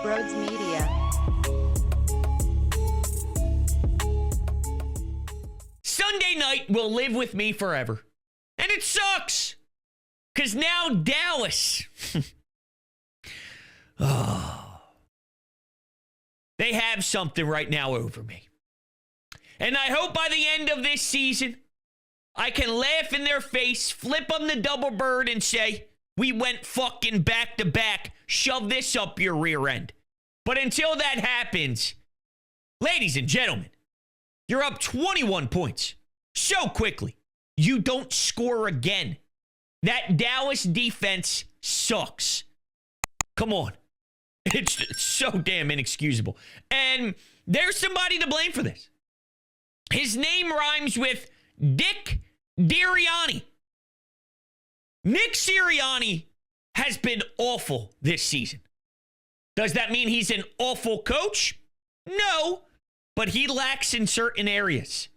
Brodes Media. Sunday night will live with me forever. And it sucks. Because now Dallas. Oh. They have something right now over me. And I hope by the end of this season, I can laugh in their face, flip them the double bird, and say, we went fucking back to back. Shove this up your rear end. But until that happens, ladies and gentlemen, you're up 21 points so quickly. You don't score again. That Dallas defense sucks. Come on. It's so damn inexcusable. And there's somebody to blame for this. His name rhymes with Dick Sirianni. Nick Sirianni has been awful this season. Does that mean he's an awful coach? No, but he lacks in certain areas.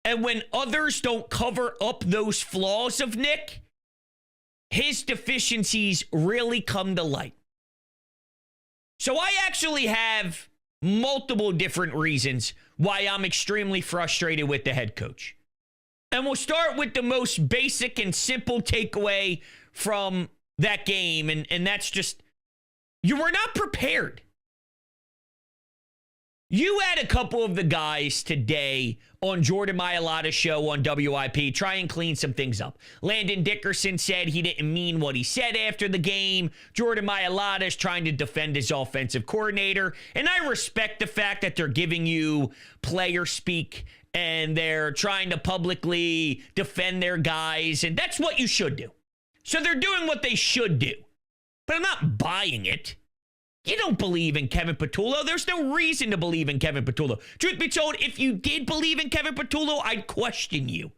And when others don't cover up those flaws of Nick, his deficiencies really come to light. So I actually have multiple different reasons why I'm extremely frustrated with the head coach. And we'll start with the most basic and simple takeaway from that game, and that's just, you were not prepared. You had a couple of the guys today on Jordan Mailata's show on WIP try and clean some things up. Landon Dickerson said he didn't mean what he said after the game. Jordan Mailata is trying to defend his offensive coordinator. And I respect the fact that they're giving you player speak and they're trying to publicly defend their guys. And that's what you should do. So they're doing what they should do. But I'm not buying it. You don't believe in Kevin Patullo. There's no reason to believe in Kevin Patullo. Truth be told, if you did believe in Kevin Patullo, I'd question you.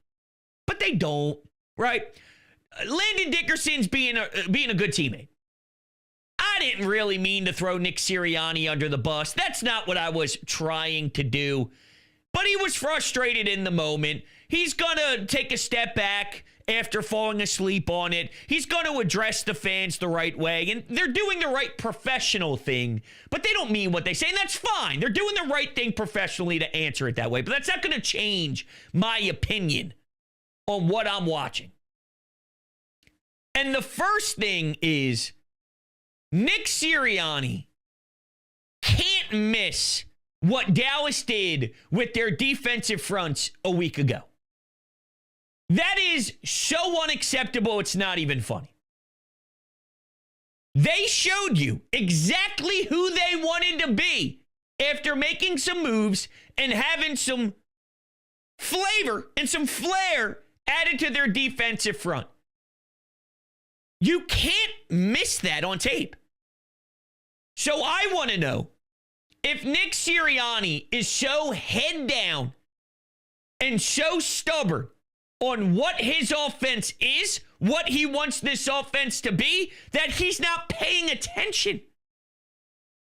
But they don't, right? Landon Dickerson's being a good teammate. I didn't really mean to throw Nick Sirianni under the bus. That's not what I was trying to do. But he was frustrated in the moment. He's going to take a step back after falling asleep on it. He's going to address the fans the right way. And they're doing the right professional thing, but they don't mean what they say. And that's fine. They're doing the right thing professionally to answer it that way. But that's not going to change my opinion on what I'm watching. And the first thing is Nick Sirianni can't miss what Dallas did with their defensive fronts a week ago. That is so unacceptable, it's not even funny. They showed you exactly who they wanted to be after making some moves and having some flavor and some flair added to their defensive front. You can't miss that on tape. So I want to know if Nick Sirianni is so head down and so stubborn on what his offense is, what he wants this offense to be, that he's not paying attention.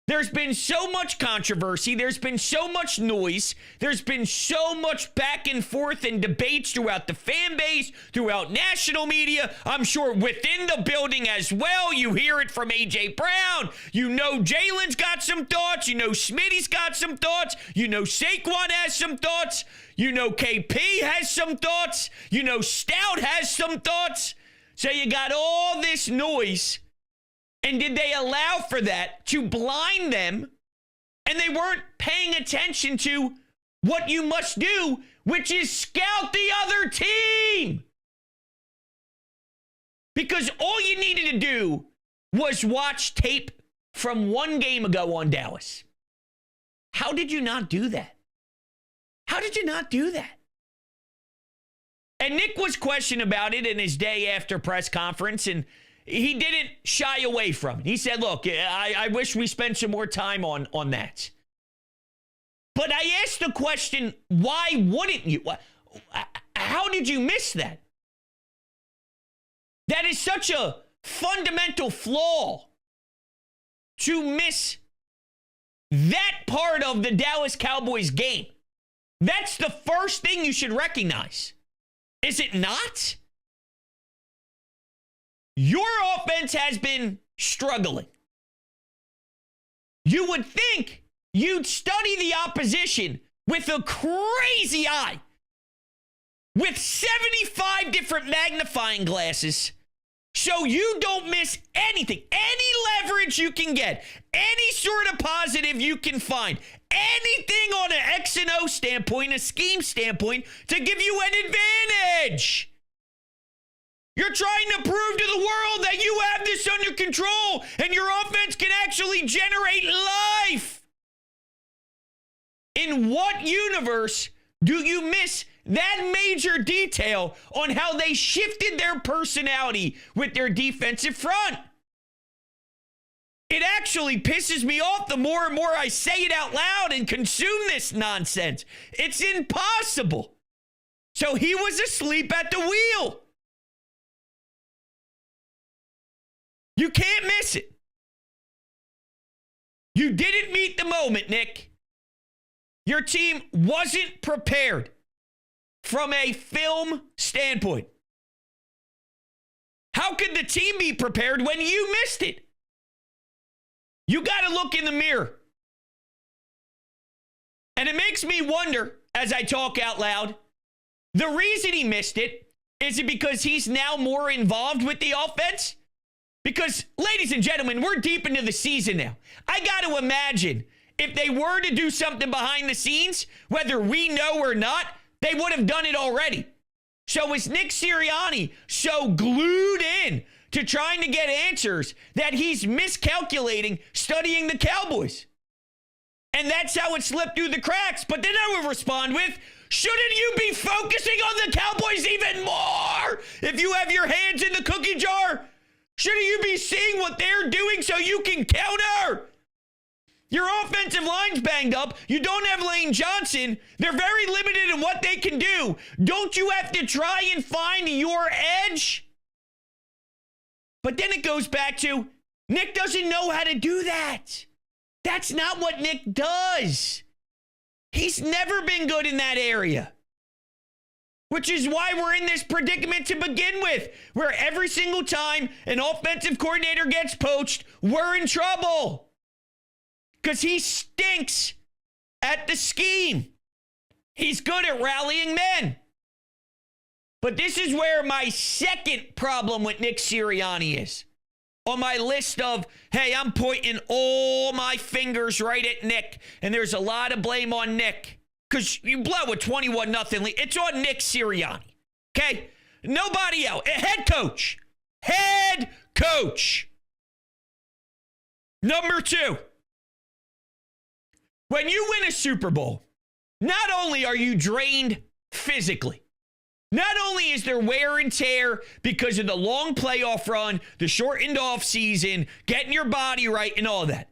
There's been so much controversy. There's been so much noise. There's been so much back and forth and debates throughout the fan base, throughout national media. I'm sure within the building as well. You hear it from A.J. Brown. You know Jalen's got some thoughts. You know Smitty's got some thoughts. You know Saquon has some thoughts. You know KP has some thoughts. You know Stout has some thoughts. So you got all this noise. And did they allow for that to blind them? And they weren't paying attention to what you must do, which is scout the other team. Because all you needed to do was watch tape from one game ago on Dallas. How did you not do that? How did you not do that? And Nick was questioned about it in his day after press conference, and he didn't shy away from it. He said, look, I wish we spent some more time on that. But I asked the question, why wouldn't you? How did you miss that? That is such a fundamental flaw to miss that part of the Dallas Cowboys game. That's the first thing you should recognize. Is it not? Your offense has been struggling. You would think you'd study the opposition with a crazy eye, with 75 different magnifying glasses, so you don't miss anything, any leverage you can get, any sort of positive you can find, anything on an X and O standpoint, a scheme standpoint, to give you an advantage. You're trying to prove to the world that you have this under control and your offense can actually generate life. In what universe do you miss that major detail on how they shifted their personality with their defensive front? It actually pisses me off the more and more I say it out loud and consume this nonsense. It's impossible. So he was asleep at the wheel. You can't miss it. You didn't meet the moment, Nick. Your team wasn't prepared from a film standpoint. How could the team be prepared when you missed it? You got to look in the mirror. And it makes me wonder, as I talk out loud, the reason he missed it, is it because he's now more involved with the offense? Because, ladies and gentlemen, we're deep into the season now. I got to imagine if they were to do something behind the scenes, whether we know or not, they would have done it already. So is Nick Sirianni so glued in to trying to get answers that he's miscalculating studying the Cowboys? And that's how it slipped through the cracks. But then I would respond with, shouldn't you be focusing on the Cowboys even more if you have your hands in the cookie jar? Shouldn't you be seeing what they're doing so you can counter? Your offensive line's banged up. You don't have Lane Johnson. They're very limited in what they can do. Don't you have to try and find your edge? But then it goes back to, Nick doesn't know how to do that. That's not what Nick does. He's never been good in that area. Which is why we're in this predicament to begin with, where every single time an offensive coordinator gets poached, we're in trouble. Because he stinks at the scheme. He's good at rallying men. But this is where my second problem with Nick Sirianni is. On my list of, hey, I'm pointing all my fingers right at Nick, and there's a lot of blame on Nick. Because you blow a 21-0 lead. It's on Nick Sirianni. Okay? Nobody else. Head coach. Head coach. Number 2. When you win a Super Bowl, not only are you drained physically, not only is there wear and tear because of the long playoff run, the shortened offseason, getting your body right and all that,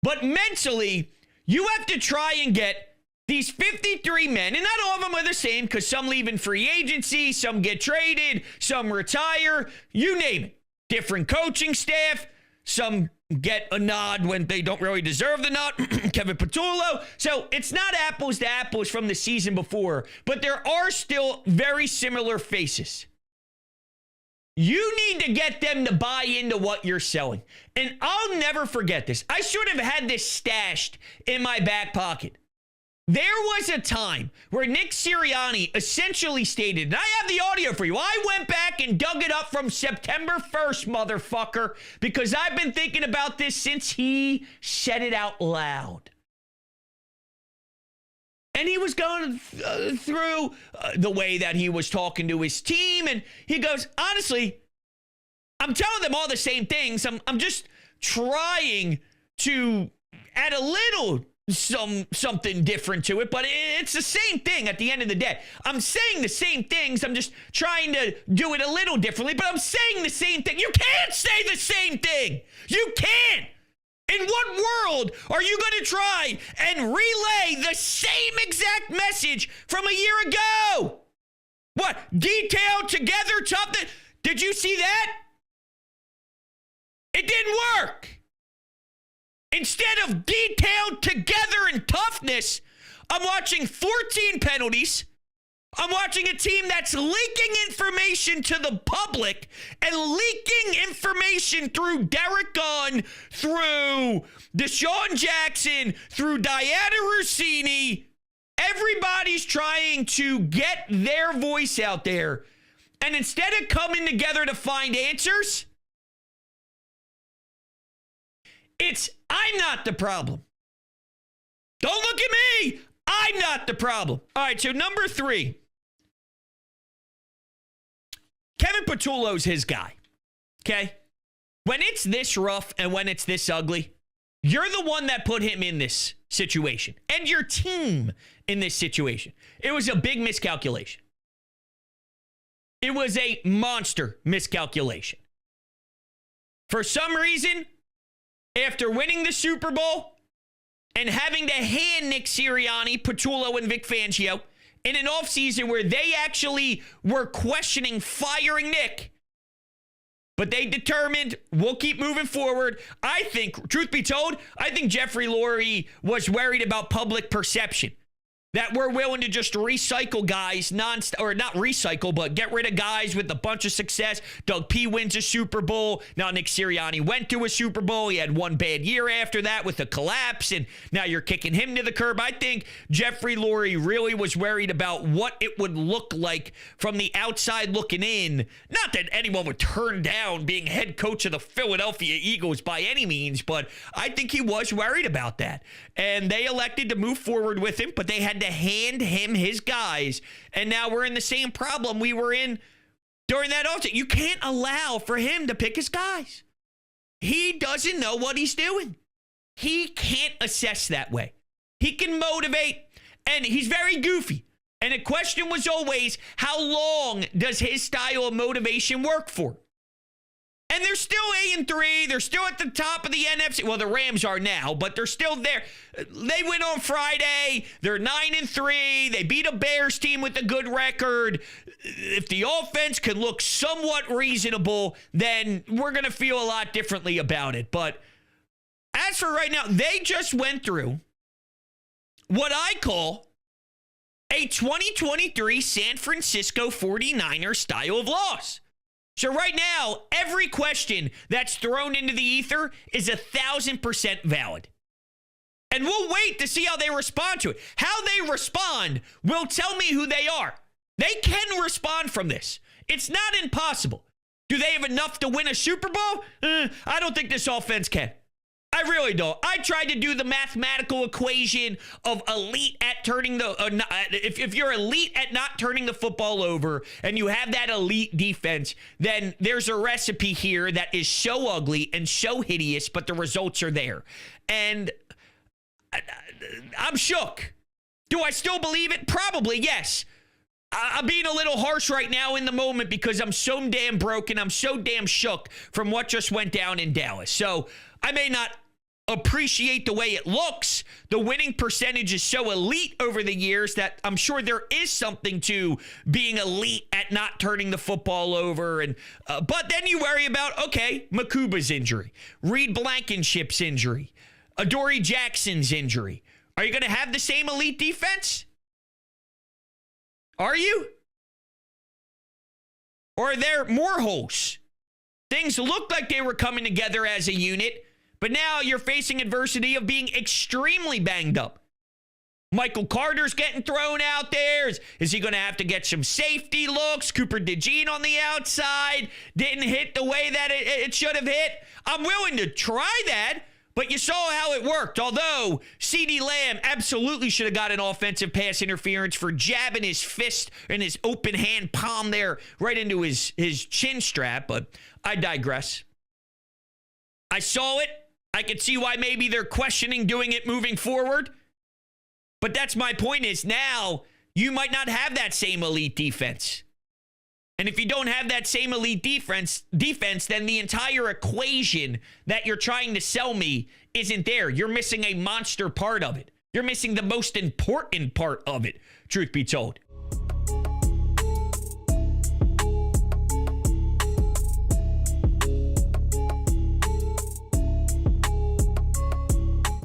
but mentally, you have to try and get these 53 men, and not all of them are the same because some leave in free agency, some get traded, some retire, you name it. Different coaching staff, some get a nod when they don't really deserve the nod, Kevin Patullo. So it's not apples to apples from the season before, but there are still very similar faces. You need to get them to buy into what you're selling. And I'll never forget this. I should have had this stashed in my back pocket. There was a time where Nick Sirianni essentially stated, and I have the audio for you. I went back and dug it up from September 1st, motherfucker, because I've been thinking about this since he said it out loud. And he was going through the way that he was talking to his team, and he goes, honestly, I'm telling them all the same things. I'm just trying to add a little something different to it, but it's the same thing at the end of the day. I'm saying the same things. I'm just trying to do it a little differently, but I'm saying the same thing. You can't say the same thing. You can't. In what world are you going to try and relay the same exact message from a year ago? What? Detailed together, tough? Did you see that? It didn't work. Instead of detailed together and toughness, I'm watching 14 penalties. I'm watching a team that's leaking information to the public and leaking information through Derek Gunn, through Deshaun Jackson, through Diana Rossini. Everybody's trying to get their voice out there. And instead of coming together to find answers, it's, I'm not the problem. Don't look at me. I'm not the problem. All right, so number 3. Kevin Patullo's his guy, okay? When it's this rough and when it's this ugly, you're the one that put him in this situation and your team in this situation. It was a big miscalculation. It was a monster miscalculation. For some reason, after winning the Super Bowl and having to hand Nick Sirianni, Patullo, and Vic Fangio in an offseason where they actually were questioning firing Nick, but they determined we'll keep moving forward. I think, truth be told, I think Jeffrey Lurie was worried about public perception. That we're willing to just recycle guys, or not recycle, but get rid of guys with a bunch of success. Doug P wins a Super Bowl. Now Nick Sirianni went to a Super Bowl. He had one bad year after that with a collapse, and now you're kicking him to the curb. I think Jeffrey Lurie really was worried about what it would look like from the outside looking in. Not that anyone would turn down being head coach of the Philadelphia Eagles by any means, but I think he was worried about that. And they elected to move forward with him, but they had to hand him his guys, and now we're in the same problem we were in during that offseason. You can't allow for him to pick his guys. He doesn't know what he's doing. He can't assess that way. He can motivate, and he's very goofy. And the question was always, how long does his style of motivation work for? And they're still 8-3. They're still at the top of the NFC. Well, the Rams are now, but they're still there. They win on Friday. They're 9-3. They beat a Bears team with a good record. If the offense can look somewhat reasonable, then we're going to feel a lot differently about it. But as for right now, they just went through what I call a 2023 San Francisco 49ers style of loss. So right now, every question that's thrown into the ether is 1,000% valid. And we'll wait to see how they respond to it. How they respond will tell me who they are. They can respond from this. It's not impossible. Do they have enough to win a Super Bowl? I don't think this offense can. I really don't. I tried to do the mathematical equation of elite at turning the... if you're elite at not turning the football over and you have that elite defense, then there's a recipe here that is so ugly and so hideous, but the results are there. And I'm shook. Do I still believe it? Probably, yes. I'm being a little harsh right now in the moment because I'm so damn broken. I'm so damn shook from what just went down in Dallas. So I may not appreciate the way it looks. The winning percentage is so elite over the years that I'm sure there is something to being elite at not turning the football over. And but then you worry about, okay, Makuba's injury, Reed Blankenship's injury, Adoree Jackson's injury. Are you going to have the same elite defense? Are you? Or are there more holes? Things looked like they were coming together as a unit, but now you're facing adversity of being extremely banged up. Michael Carter's getting thrown out there. Is he going to have to get some safety looks? Cooper DeJean on the outside didn't hit the way that it should have hit. I'm willing to try that, but you saw how it worked. Although CeeDee Lamb absolutely should have got an offensive pass interference for jabbing his fist and his open hand palm there right into his chin strap, but I digress. I saw it. I could see why maybe they're questioning doing it moving forward. But that's my point is now you might not have that same elite defense. And if you don't have that same elite defense, then the entire equation that you're trying to sell me isn't there. You're missing a monster part of it. You're missing the most important part of it, truth be told.